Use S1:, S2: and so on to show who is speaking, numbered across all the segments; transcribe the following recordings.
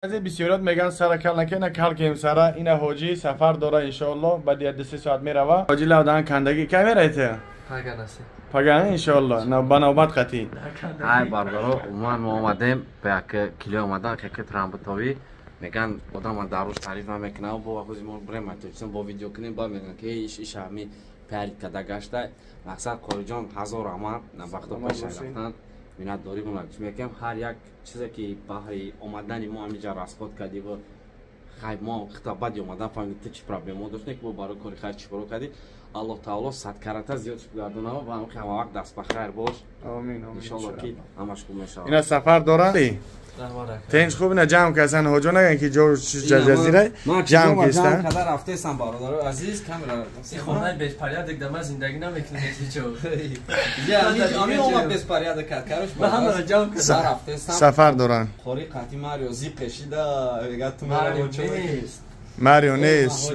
S1: از بسیارات میگن سر کل نکنه کل که سر این حاجی سفر داره انشالله بعد 2 ساعت میره حاجی لودان کندگی کی میره ته پگانه انشالله نه بنوبت قتی
S2: های باردارو ما اومدیم به یک کلی اومدن که ترامبتاوی میگن آدم در روز تعریف نمیکنه با وقتی ما بریم تلویزیون با ویدیو کنیم با میگن که ایش همی پرید کدا گشته مقصد کاری جان 1000 آمد نه وقتا پیش رفتن منت داری اون میگم هر یک چیزی که بهری اومدن ما همینجا راسخود کردی و خیلی ما خطابت اومدن فهمیدیم چی پرابلم داشتیم که برای کاری خیلی چی برو کردی الله تعالی صد کرات زیاد گردونه و هم خیلی وقت دست بخیر باش
S1: آمین
S2: ان شاء الله که همش خوب میشه
S1: اینا سفر داره تنج خوب نه جمع کسان هجو نگن که جو جزیره جمع کستن
S2: کدر رفته سم برادر عزیز کاملا
S3: خونه بیش پریاد دگدم زندگی نمیکنه چیچو
S2: یا امی اومد بیش پریاد کرد کارش
S3: با هم جمع
S2: رفته
S1: سفر دارن
S2: خوری قطی ماریو زی کشیده میگه تو
S1: ماریو نیست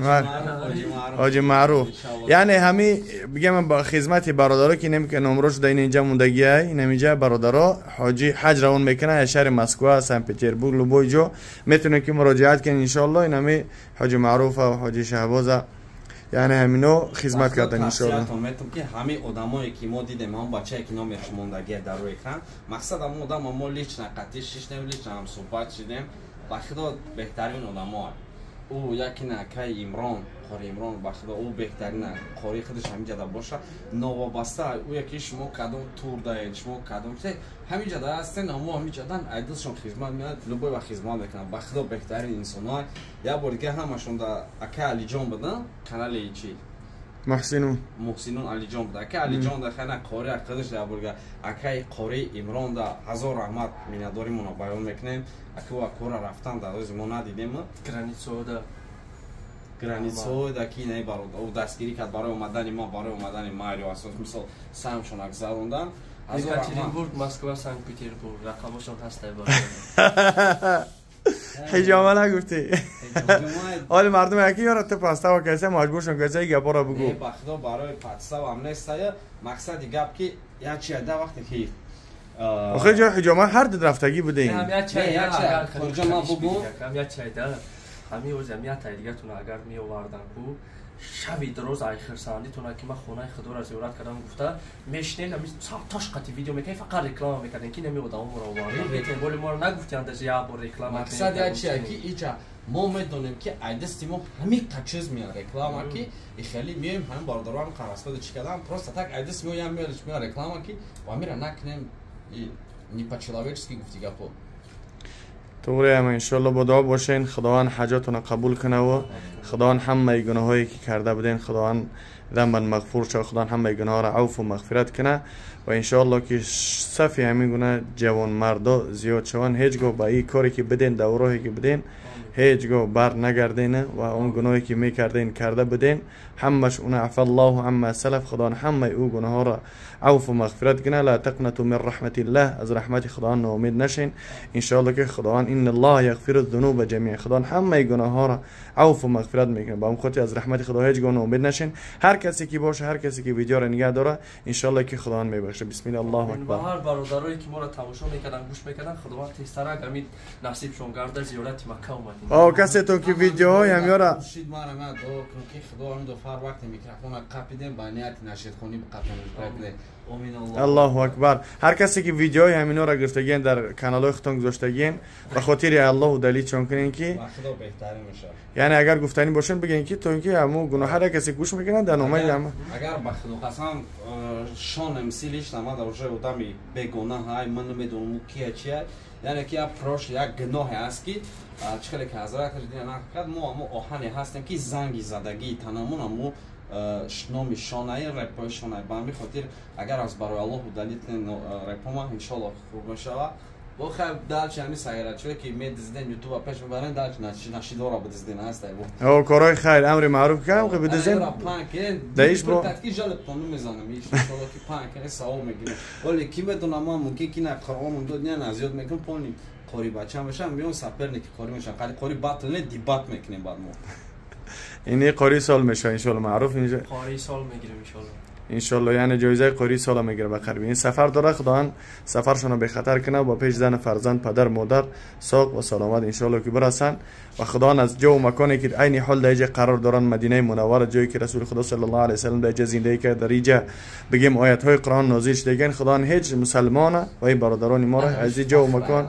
S1: حاجی معروف یعنی همین بگم با خدمت برادرها که نمیکنه نمروش در اینجا موندگی ای نمیجا برادرها حاجی حج روان میکنه شهر مسکو سن پترزبورگ لوبوی جو میتونه که مراجعت کنین ان شاء الله این همین حاجی معروف و حاجی شهباز یعنی همینو خدمت کردن ان شاء الله
S2: میتونم که همه آدمایی که ما دیدیم هم بچه‌ای که نامش موندگی در روی اکران مقصد هم آدم ما لیچ نقطی شش نمیلیچ هم صحبت شدیم با خدا بهترین آدم‌ها او یکی نکای امران قاری امران با خدا او بهترین قاری خودش همینجا دا باشه نوابسته او یکی شما کدوم تور دارید شما کدوم چه همینجا دا هستن اما همینجا دا ایدلشون خدمت میاد لبوی و خدمت میکنن با خدا بهترین انسان‌ها یا بورگه همشون دا اکا علی جان بدن کانال چی محسنون علی جان بده اکا علی جان دا خنا قاری خودش دا بورگه اکای قاری امران دا 1000 رحمت مینداری مون بیان میکنیم اکو کورا رفتن در روز ما ندیدیم گرانیتسو دا کی نه برای او دستگیری کرد برای اومدن ما برای اومدن ماریو اساس مثلا سامشون اگزاروندن
S3: از یکاترینبورگ مسکو سنت پترزبورگ رقمشون هست باشه
S1: حجامه نگفتی حال مردم یکی یارو تو پاستا و کیسه مجبور شون کیسه گپا را بگو
S2: به خدا برای پاستا و هم نیست مقصد گپ که یا چی ده وقتی که
S1: آخه جای حجامه هر دو رفتگی بوده این
S3: هم یا چای اگر
S2: کجا ما بگو
S3: هم یا چای ده همین و زمین دیگه تون اگر می آوردن کو شبی دروز آخر سالی تون که ما خونه خدا را زیارت کردم گفته میشنین همین تاش قطی ویدیو میکنی فقط رکلام میکنن که نمی آدم رو وارد میتین ولی ما رو نگفتن در یا بر رکلام
S2: مقصد یا چیه که ایچا ما میدونیم که ایدستیمو همین چیز میاد رکلام کی خیلی میایم هم بارداران قرصد چی کردن پروست تک ایدستیمو یا میاد رکلام کی و میره نکنیم نی по-человечески گفتی گپو
S1: طوری هم انشالله با دعا باشین خداوند حاجاتون قبول کنه و خداوند همه گناهایی که کرده بودین خداوند ذنب مغفور شد خداوند همه گناه را عفو و مغفرت کنه و انشالله که صفی همین گونه جوان مردا زیاد شون هیچ گاه با این کاری که بدین در راهی که بدین هیچ گاه بر نگردین و اون گناهی که میکردین کرده بدین همش اون عفو الله عما سلف خداوند همه او گناه را عفو و مغفرت کنه لا تقنطوا من رحمت الله از رحمت خداوند امید نشین ان شاء الله که خداوند ان الله یغفر الذنوب جميعا خداوند همه گناه ها را عفو و مغفرت میکنه با اون خاطر از رحمت خدا هیچ گونه امید نشین هر کسی که باشه هر کسی که ویدیو را نگاه داره ان شاء الله که خداوند میبخشه بسم الله اکبر
S3: هر برادرایی که ما را تماشا میکردن گوش میکردن خداوند تیسترا گامید نصیبشون گرده زیارت مکه اومدین
S1: او کسی تو که ویدیوهای همیارا
S2: شید ما را ما دو که خدا هم دو فر وقت میکروفون قاپیدیم با نیت نشید خونی بقاپن
S1: الله اکبر هر کسی که ویدیوهای همینا را گرفتگین در کانال خودتون گذاشتگین به خاطر الله و دلیل چون کنین که
S2: خدا بهترین میشه
S1: یعنی اگر گفتنی باشین بگین که تو که همو گناه هر کسی گوش میکنن در نامه هم
S2: اگر به خدا قسم شان امثیلش نما در وجه آدمی بگناه های من نمیدونم کیه چیه یعنی که پروش یک گناه است که چخلی که حضرت دیدن نکرد ما آهنی هستیم که زنگی زدگی تنمون مو نامی شانه رپ شانه با همین خاطر اگر از برای الله و دلیل رپ ما ان شاء الله خوب میشه با خب دالچ همین سایرات چه که می دزدن یوتیوب پیش میبرن دالچ نشیدورا بدزدن هست
S1: او او کارای خیر امر معروف کردم که بدزدن دایش با
S2: تاتکی جالب تونو میزنم ایش ان شاء الله که پانک ساو میگیره ولی کی بدون ما ممکن که نه قرآن دنیا نزیاد میکنم پونی قاری بچه‌ام بشم میون سپر نکی قاری میشن قاری باتل نه دیبات میکنیم بعد ما
S1: اینی قاری سال میشه ان شاء الله معروف اینجا
S3: قاری سال میگیریم ان شاء الله
S1: انشالله یعنی جایزه قاری سال میگیره به قربی. این سفر داره، خداوند سفرشون رو به خطر کنه، با پیش زن فرزند پدر مادر ساق و سلامت انشالله که برسن و خداوند از جو و مکانی که عین حال در اینجا قرار دارن، مدینه منوره، جایی که رسول خدا صلی الله علیه و سلم در اینجا زندگی کرد، در اینجا بگیم آیات های قرآن نازل شده، خداوند هیچ مسلمان و این برادران ما را از این جو و مکان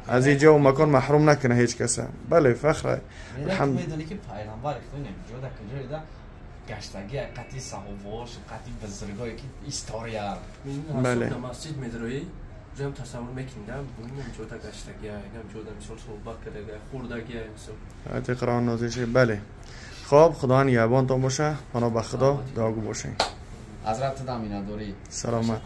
S1: از این جو و مکان محروم نکنه هیچ کس. بله فخر
S2: الحمد میدونی که پیغمبر خدا نمیجوده که جوده گشتگی قطعی صحابه‌اش قطعی بزرگایی که استوریا
S3: بله مسجد میدروی جام تصور میکنم ببینم جوده گشتگی اینم جوده مثلا صحبت کرده خوردگی مثلا
S1: آیت قرآن نازل شده. بله خب خداوند یابانتون باشه، پناه به خدا دعا گو باشین.
S2: حضرت دامینادوری
S1: سلامت.